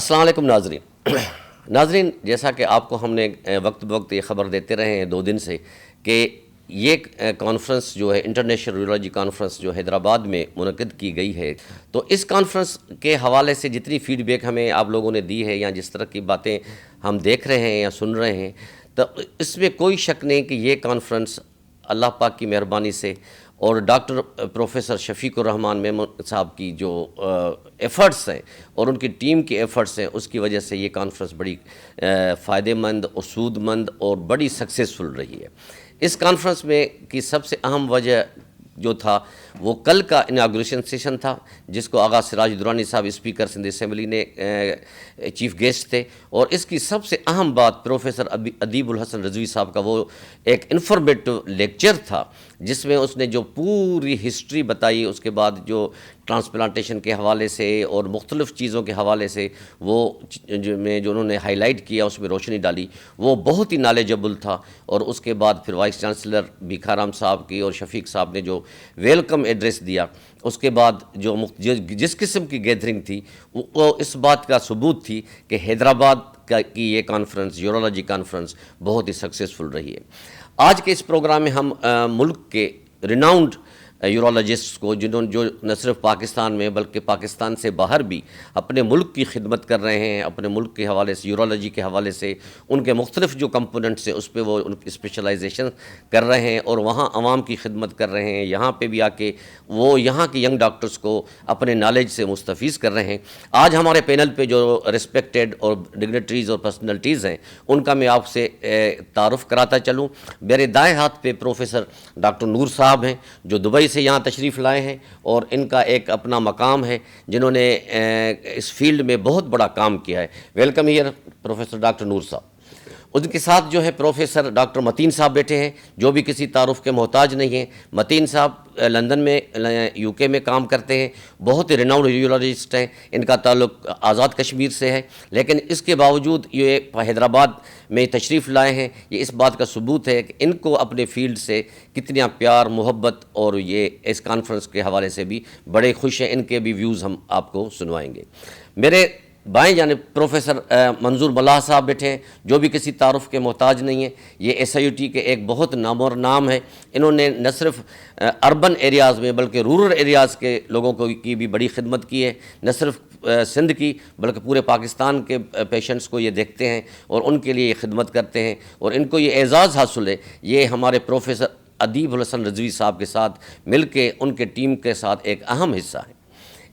السلام علیکم ناظرین جیسا کہ آپ کو ہم نے وقت بوقت یہ خبر دیتے رہے ہیں 2 دن سے کہ یہ کانفرنس جو ہے انٹرنیشنل یورولوجی کانفرنس جو حیدرآباد میں منعقد کی گئی ہے، تو اس کانفرنس کے حوالے سے جتنی فیڈ بیک ہمیں آپ لوگوں نے دی ہے یا جس طرح کی باتیں ہم دیکھ رہے ہیں یا سن رہے ہیں، تو اس میں کوئی شک نہیں کہ یہ کانفرنس اللہ پاک کی مہربانی سے اور ڈاکٹر پروفیسر شفیق الرحمان میمن صاحب کی جو ایفرٹس ہیں اور ان کی ٹیم کی ایفرٹس ہیں، اس کی وجہ سے یہ کانفرنس بڑی فائدہ مند اور سود مند اور بڑی سکسیسفل رہی ہے۔ اس کانفرنس میں کی سب سے اہم وجہ جو تھا وہ کل کا اناگوریشن سیشن تھا، جس کو آغا سراج درانی صاحب اسپیکر سندھ اسمبلی نے چیف گیسٹ تھے، اور اس کی سب سے اہم بات پروفیسر ادیب الحسن رضوی صاحب کا وہ ایک انفارمیٹو لیکچر تھا، جس میں اس نے جو پوری ہسٹری بتائی، اس کے بعد جو ٹرانسپلانٹیشن کے حوالے سے اور مختلف چیزوں کے حوالے سے وہ جو انہوں نے ہائی لائٹ کیا، اس میں روشنی ڈالی، وہ بہت ہی نالجبل تھا۔ اور اس کے بعد پھر وائس چانسلر بھیکھارام صاحب کی اور شفیق صاحب نے جو ویلکم ایڈریس دیا، اس کے بعد جس قسم کی گیدرنگ تھی وہ اس بات کا ثبوت تھی کہ حیدرآباد کی یہ کانفرنس یورولوجی کانفرنس بہت ہی سکسیسفل رہی ہے۔ آج کے اس پروگرام میں ہم ملک کے ریناؤنڈ یورولوجسٹ کو جو نہ صرف پاکستان میں بلکہ پاکستان سے باہر بھی اپنے ملک کی خدمت کر رہے ہیں، اپنے ملک کے حوالے سے یورولوجی کے حوالے سے ان کے مختلف جو کمپوننٹس ہیں اس پہ وہ ان کی اسپیشلائزیشن کر رہے ہیں اور وہاں عوام کی خدمت کر رہے ہیں، یہاں پہ بھی آ کے وہ یہاں کے ینگ ڈاکٹرز کو اپنے نالج سے مستفیض کر رہے ہیں۔ آج ہمارے پینل پہ جو ریسپیکٹڈ اور ڈگنیٹریز اور پرسنالٹیز ہیں ان کا میں آپ سے تعارف کراتا چلوں۔ میرے دائیں ہاتھ پہ پروفیسر ڈاکٹر نور صاحب ہیں جو دبئی سے یہاں تشریف لائے ہیں، اور ان کا ایک اپنا مقام ہے، جنہوں نے اس فیلڈ میں بہت بڑا کام کیا ہے۔ ویلکم ہیئر پروفیسر ڈاکٹر نور صاحب۔ ان کے ساتھ جو ہے پروفیسر ڈاکٹر متین صاحب بیٹھے ہیں، جو بھی کسی تعارف کے محتاج نہیں ہیں۔ متین صاحب لندن میں یو کے میں کام کرتے ہیں، بہت ہی ریناؤنڈ یورولوجسٹ ہیں، ان کا تعلق آزاد کشمیر سے ہے، لیکن اس کے باوجود یہ حیدرآباد میں تشریف لائے ہیں۔ یہ اس بات کا ثبوت ہے کہ ان کو اپنے فیلڈ سے کتنا پیار محبت، اور یہ اس کانفرنس کے حوالے سے بھی بڑے خوش ہیں۔ ان کے بھی ویوز ہم آپ کو سنوائیں گے۔ میرے بائیں جانب پروفیسر منظور ملاح صاحب بیٹھے ہیں، جو بھی کسی تعارف کے محتاج نہیں ہیں۔ یہ ایس آئی یو ٹی کے ایک بہت نامور نام ہے۔ انہوں نے نہ صرف اربن ایریاز میں بلکہ رورل ایریاز کے لوگوں کی بھی بڑی خدمت کی ہے، نہ صرف سندھ کی بلکہ پورے پاکستان کے پیشنٹس کو یہ دیکھتے ہیں اور ان کے لیے یہ خدمت کرتے ہیں، اور ان کو یہ اعزاز حاصل ہے۔ یہ ہمارے پروفیسر ادیب الحسن رضوی صاحب کے ساتھ مل کے ان کے ٹیم کے ساتھ ایک اہم حصہ ہے۔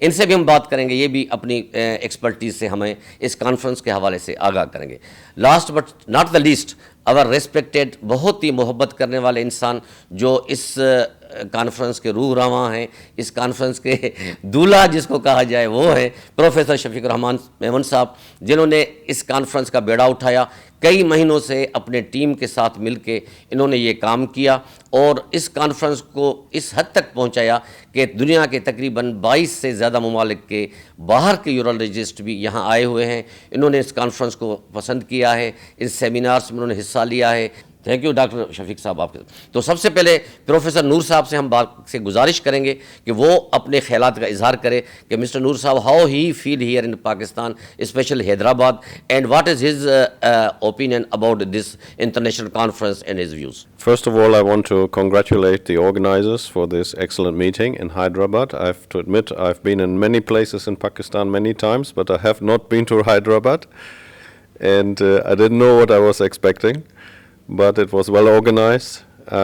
ان سے بھی ہم بات کریں گے، یہ بھی اپنی ایکسپرٹیز سے ہمیں اس کانفرنس کے حوالے سے آگاہ کریں گے۔ Last but not the least, اور ریسپیکٹڈ بہت ہی محبت کرنے والے انسان جو اس کانفرنس کے روح رواں ہیں، اس کانفرنس کے دولہا جس کو کہا جائے وہ ہیں پروفیسر شفیق الرحمان میمن صاحب، جنہوں نے اس کانفرنس کا بیڑا اٹھایا۔ کئی مہینوں سے اپنے ٹیم کے ساتھ مل کے انہوں نے یہ کام کیا اور اس کانفرنس کو اس حد تک پہنچایا کہ دنیا کے تقریباً 22 سے زیادہ ممالک کے باہر کے یورولوجسٹ بھی یہاں آئے ہوئے ہیں۔ انہوں نے اس کانفرنس کو پسند کیا ہے، اس سیمینارز میں انہوں نے حصہ لیا ہے۔ تھینک یو ڈاکٹر شفیق صاحب آپ کے۔ تو سب سے پہلے پروفیسر نور صاحب سے ہم بات سے گزارش کریں گے کہ وہ اپنے خیالات کا اظہار کرے کہ مسٹر نور صاحب how he feel here in Pakistan especially Hyderabad, and what is his opinion about this international conference and his views. First of all, I want to congratulate the organizers for this excellent meeting in Hyderabad. I have to admit I've been in many places in Pakistan many times, but I have not been to Hyderabad, and I didn't know what I was expecting, but it was well organized. A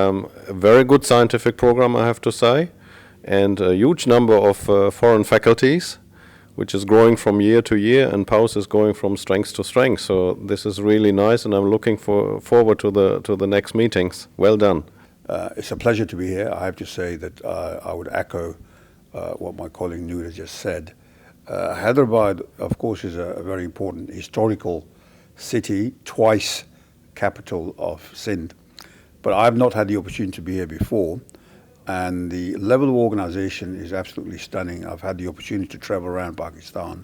very good scientific program, I have to say, and a huge number of foreign faculties, which is growing from year to year, and PAUS is going from strength to strength. So this is really nice, and I'm looking forward to the next meetings. Well done. It's a pleasure to be here. I have to say that I would echo what my colleague Noor has just said. Hyderabad, of course, is a very important historical city, twice capital of Sindh. But I have not had the opportunity to be here before. And the level of organization is absolutely stunning. I've had the opportunity to travel around Pakistan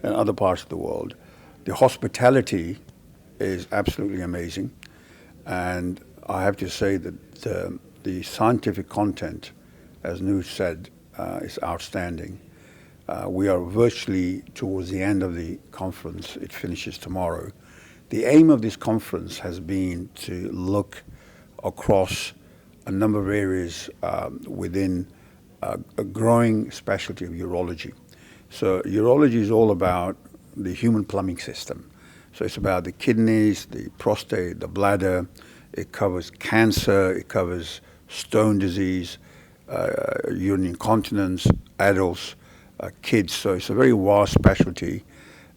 and other parts of the world. The hospitality is absolutely amazing. And I have to say that the scientific content, as Noor said, is outstanding. We are virtually towards the end of the conference. It finishes tomorrow. The aim of this conference has been to look across a number of areas within a growing specialty of urology. So urology is all about the human plumbing system. So it's about the kidneys, the prostate, the bladder. It covers cancer, it covers stone disease, urinary incontinence, adults, kids. So it's a very vast specialty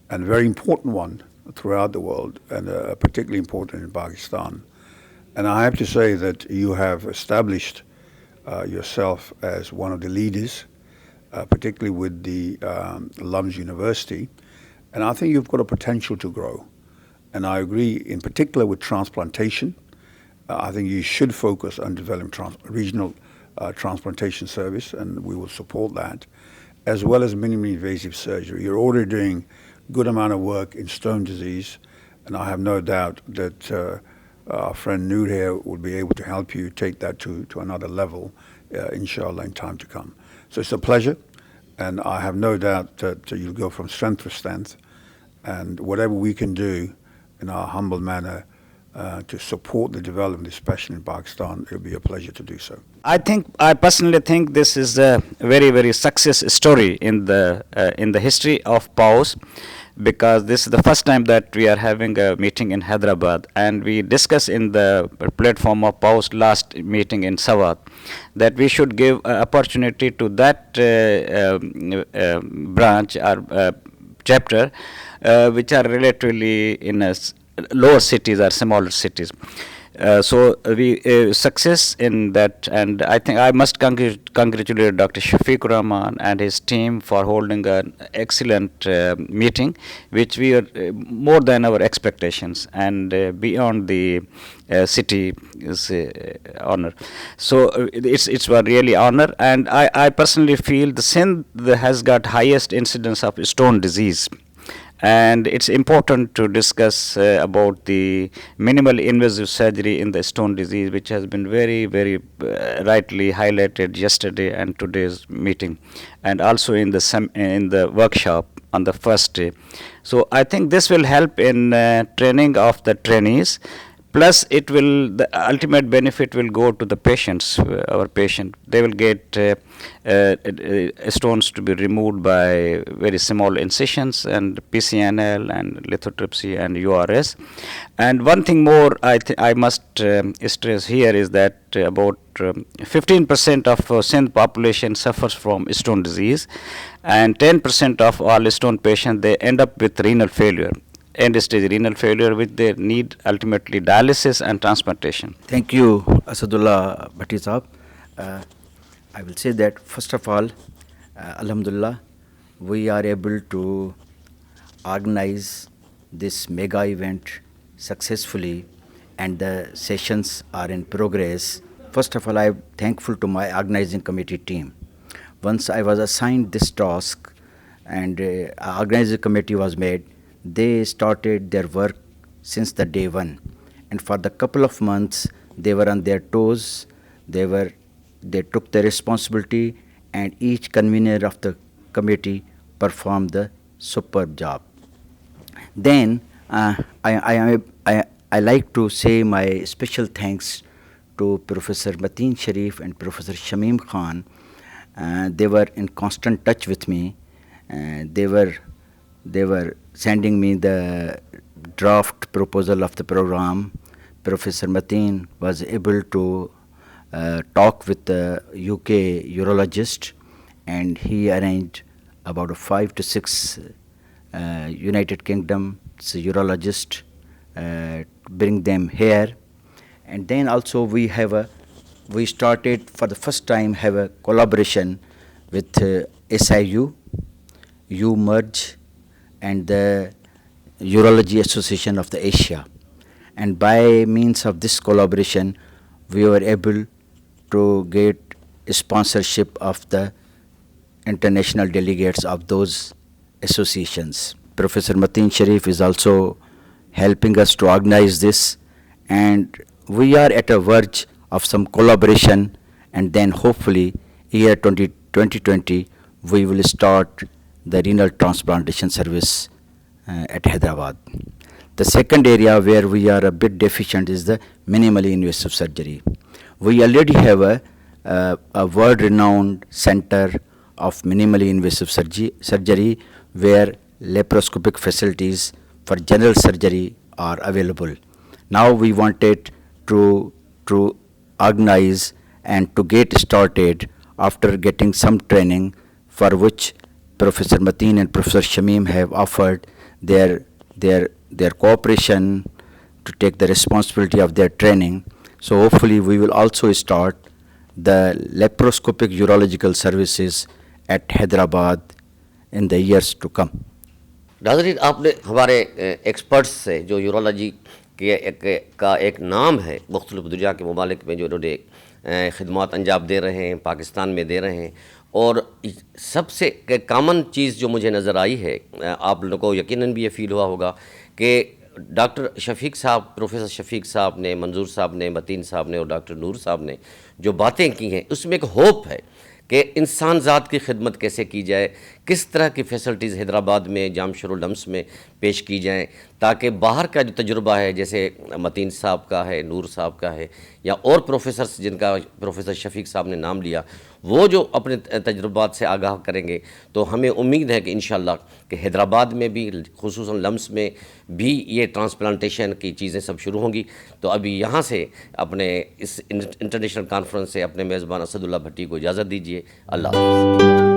and a very important one throughout the world, and particularly important in Pakistan. And I have to say that you have established yourself as one of the leaders, particularly with the LUMS University. And I think you've got a potential to grow. And I agree in particular with transplantation. I think you should focus on developing regional transplantation service, and we will support that, as well as minimally invasive surgery. You're already doing good amount of work in stone disease, and I have no doubt that our friend Noor here will be able to help you take that to another level, inshallah, in time to come. So it's a pleasure, and I have no doubt that you'll go from strength to strength, and whatever we can do in our humble manner to support the development, especially in Pakistan, it will be a pleasure to do so. I personally think this is a very, very success story in the history of PAUS, because this is the first time that we are having a meeting in Hyderabad, and we discussed in the platform of PAUS last meeting in Sawat that we should give opportunity to that branch or chapter which are relatively in lower cities or smaller cities. So we success in that, and I think I must congratulate Dr. Shafiq Rahman and his team for holding an excellent meeting, which we are more than our expectations and beyond the city's honor. So it's a really honor, and I personally feel the Sindh has got highest incidence of stone disease. And it's important to discuss about the minimal invasive surgery in the stone disease, which has been very, very rightly highlighted yesterday and today's meeting, and also in the workshop on the first day. So I think this will help in training of the trainees. Plus, the ultimate benefit will go to the patients, our patient. They will get stones to be removed by very small incisions and PCNL and lithotripsy and URS. And one thing more I must stress here is that about 15% of Sindh population suffers from stone disease, and 10% of all stone patients, they end up with renal failure. End-stage renal failure, which they need ultimately dialysis and transplantation. Thank you, Asadullah Bhatti Sahab. I will say that, first of all, Alhamdulillah, we are able to organize this mega event successfully, and the sessions are in progress. First of all, I am thankful to my organizing committee team. Once I was assigned this task and an organizing committee was made, they started their work since the day one, and for the couple of months they were on their toes. They took the responsibility, and each convener of the committee performed the superb job. Then I like to say my special thanks to Professor Mateen Sharif and Professor Shamim Khan. They were in constant touch with me. They were sending me the draft proposal of the program. Professor Mateen was able to talk with the UK urologist, and he arranged about 5 to 6 United Kingdom urologists, bring them here. And then also we started for the first time have a collaboration with SIU, UMERGE, and the Urology Association of the Asia. And by means of this collaboration, we were able to get sponsorship of the international delegates of those associations. Professor Mateen Sharif is also helping us to organize this, and we are at a verge of some collaboration, and then hopefully year 2020 we will start the renal transplantation service at Hyderabad. The second area where we are a bit deficient is the minimally invasive surgery. We already have a world-renowned center of minimally invasive surgery where laparoscopic facilities for general surgery are available. Now we wanted to organize and to get started after getting some training, for which Professor Mateen and Professor Shamim have offered their cooperation to take the responsibility of their training. So hopefully we will also start the laparoscopic urological services at Hyderabad in the years to come. ناظرین آپ نے ہمارے experts سے جو urology کا ایک نام ہے مختلف دنیا کے ممالک میں جو انہوں نے خدمات انجام دے رہے ہیں، پاکستان میں دے رہے ہیں، اور سب سے کامن چیز جو مجھے نظر آئی ہے، آپ لوگوں کو یقیناً بھی یہ فیل ہوا ہوگا کہ ڈاکٹر شفیق صاحب، پروفیسر شفیق صاحب نے، منظور صاحب نے، متین صاحب نے اور ڈاکٹر نور صاحب نے جو باتیں کی ہیں، اس میں ایک ہوپ ہے کہ انسان ذات کی خدمت کیسے کی جائے، کس طرح کی فیسلٹیز حیدرآباد میں جام شورالمس میں پیش کی جائیں، تاکہ باہر کا جو تجربہ ہے، جیسے متین صاحب کا ہے، نور صاحب کا ہے، یا اور پروفیسرز جن کا پروفیسر شفیق صاحب نے نام لیا، وہ جو اپنے تجربات سے آگاہ کریں گے، تو ہمیں امید ہے کہ انشاءاللہ کہ حیدرآباد میں بھی خصوصاً لمس میں بھی یہ ٹرانسپلانٹیشن کی چیزیں سب شروع ہوں گی. تو ابھی یہاں سے اپنے اس انٹرنیشنل کانفرنس سے اپنے میزبان اسد اللہ بھٹی کو اجازت دیجیے. اللہ حافظ.